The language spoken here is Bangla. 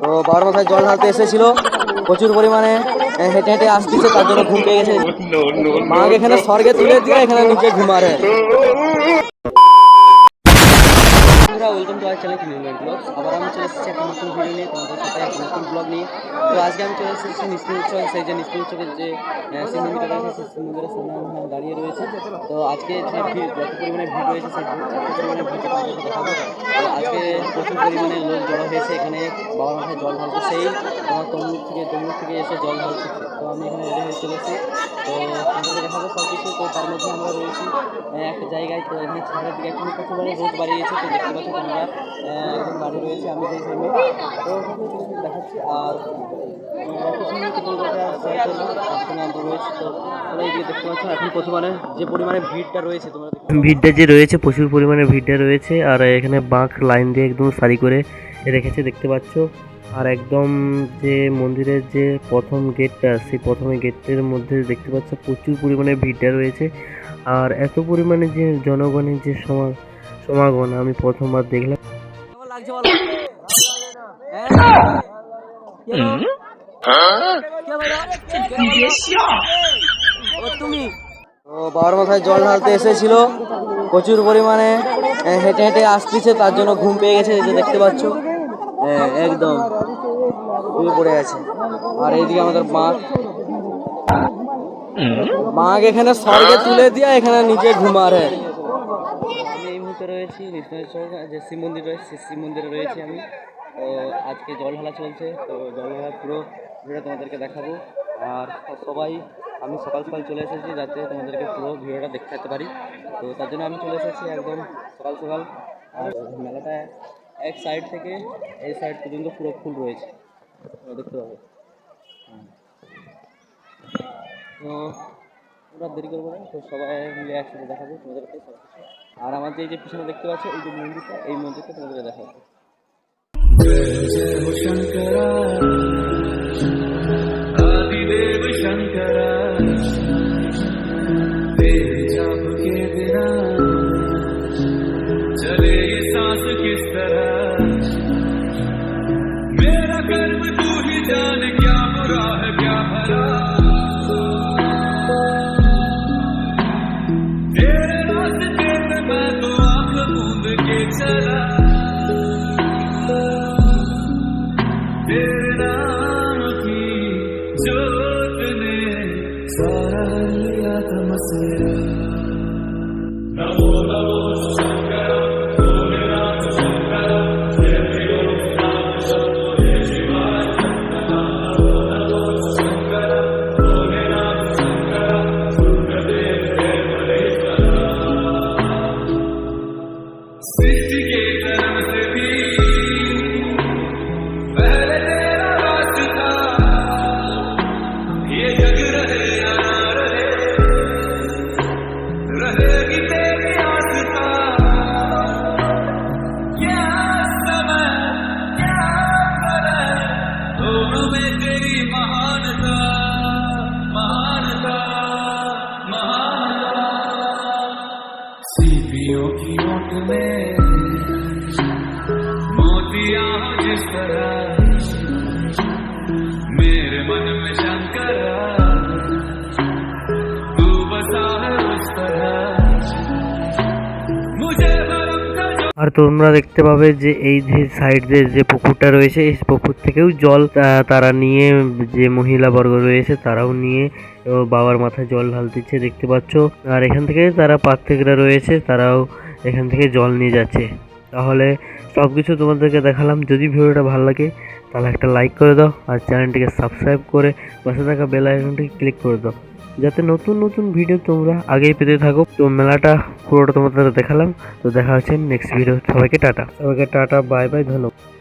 তো বাবার মাথায় জল ঢালতে এসেছিল, প্রচুর পরিমাণে হেঁটে হেঁটে আসতেছে, তার জন্য ঘুম পেয়ে গেছে। মাকে এখানে স্বর্গে তুলে দিয়ে এখানে নিচে ঘুমারে। Welcome to our channel Newland blogs. আবার আমি চলে এসেছি একটা নতুন ভিডিও নিয়ে, তোমাদের সাথে একটা নতুন ব্লগ নিয়ে। তো আজকে আমি চলে এসেছি নিশ্চিত উৎসব, সেই যে নিশ্চিত উৎসবের যে শিব মন্দিরটা রয়েছে, সেই শিব মন্দিরের সামনে আমি দাঁড়িয়ে রয়েছে। তো আজকে যে যত পরিমাণে ভিড় রয়েছে, সেই যত পরিমাণে ভিড়টা তোমাদেরকে দেখাবো। তো আজকে প্রচুর পরিমাণে লোক জড়ো হয়েছে এখানে বাবার মাথায় জল ঢালতে। সেই তমলুক থেকে এসে জল ঢালছে। তো আমি এখানে রেডি হয়ে চলেছি, তো তোমাদেরকে দেখাবো সব কিছু। তো তার মধ্যে আমরা রয়েছি একটা জায়গায়। তো এখানে ছাদের দিকে এখন প্রচুরভাবে রোদ বাড়িয়েছে, তো দেখতে পাচ্ছি তোমরা একদম বাড়ি রয়েছে আমি যেই সামনে। তো দেখাচ্ছি আর এখন পরিমাণে যে পরিমাণে ভিড়টা রয়েছে, তোমরা ভিড়টা যে রয়েছে, প্রচুর পরিমাণে ভিড়টা রয়েছে। আর এখানে বাঁক লাইন দিয়ে একদম সারি করে রেখেছে, দেখতে পাচ্ছ। আর একদম যে মন্দিরের যে প্রথম গেটটা, সেই প্রথমে গেটের মধ্যে দেখতে পাচ্ছ প্রচুর পরিমাণে ভিড়টা রয়েছে। আর এত পরিমাণে যে জনগণের যে সমাগম আমি প্রথমবার দেখলাম। কেমন লাগছে বলো? তুমি বাবার মাথায় জল ঢালতে এসেছিল, প্রচুর পরিমাণে হেঁটে হেঁটে আসতেছে, তার জন্য ঘুম পেয়ে গেছে, যে দেখতে পাচ্ছ একদম শুয়ে পড়ে আছে। আর এইদিকে আমাদের মাকে এখানে স্বর্গে তুলে দিয়ে এখানে নিচে ঘুমারে। আমি এই মুহূর্তে রয়েছি যে শিব মন্দির রয়েছে, সেই শিব মন্দিরে রয়েছি আমি। তো আজকে জল ঢালা চলছে, তো জল ঢালা পুরো ভিডিও তোমাদেরকে দেখাবো। আর সবাই আমি সকাল সকাল চলে এসেছি যাতে তোমাদেরকে পুরো ভিডিওটা দেখাতে পারি। তো তার জন্য আমি চলে এসেছি একদম সকাল সকাল। আর মেলাটা এক সাইড থেকে এই সাইড পর্যন্ত পুরো ফুল রয়েছে, দেখতে পাবে। তো আমরা দেরি করবো না, তো সবাই মিলে একসাথে দেখাবো তোমাদেরকে সব কিছু। আর আমার যে পিছনে দেখতে পাচ্ছ এই যে মন্দিরটা, এই মন্দিরটা তোমাদেরকে দেখাবো। सीपियों की ओट में मोतिया हो जिस तरह, मेरे मन में शंकर तू बसा है उस तरह, मुझे আর তোমরা দেখতে পাবে যে এই যে সাইডে যে পুকুরটা রয়েছে, এই পুকুর থেকেও জল তারা নিয়ে, যে মহিলা বর্গ রয়েছে তারাও নিয়ে বাবার মাথায় জল ঢালতেছে, দেখতে পাচ্ছ। আর এখান থেকে তারা পাত্রিকরা রয়েছে, তারাও এখান থেকে জল নিয়ে যাচ্ছে। তাহলে সব কিছু তোমাদেরকে দেখালাম। যদি ভিডিওটা ভালো লাগে তাহলে একটা লাইক করে দাও, আর চ্যানেলটিকে সাবস্ক্রাইব করে পাশে থাকা বেল আইকনটিকে ক্লিক করে দাও, যাতে নতুন নতুন ভিডিও তোমরা আগেই পেতে থাকো। তো মেলাটা পুরোটা তোমাদের দেখালাম। তো দেখা হচ্ছে নেক্সট ভিডিও। সবাইকে টাটা, বাই বাই, ধন্যবাদ।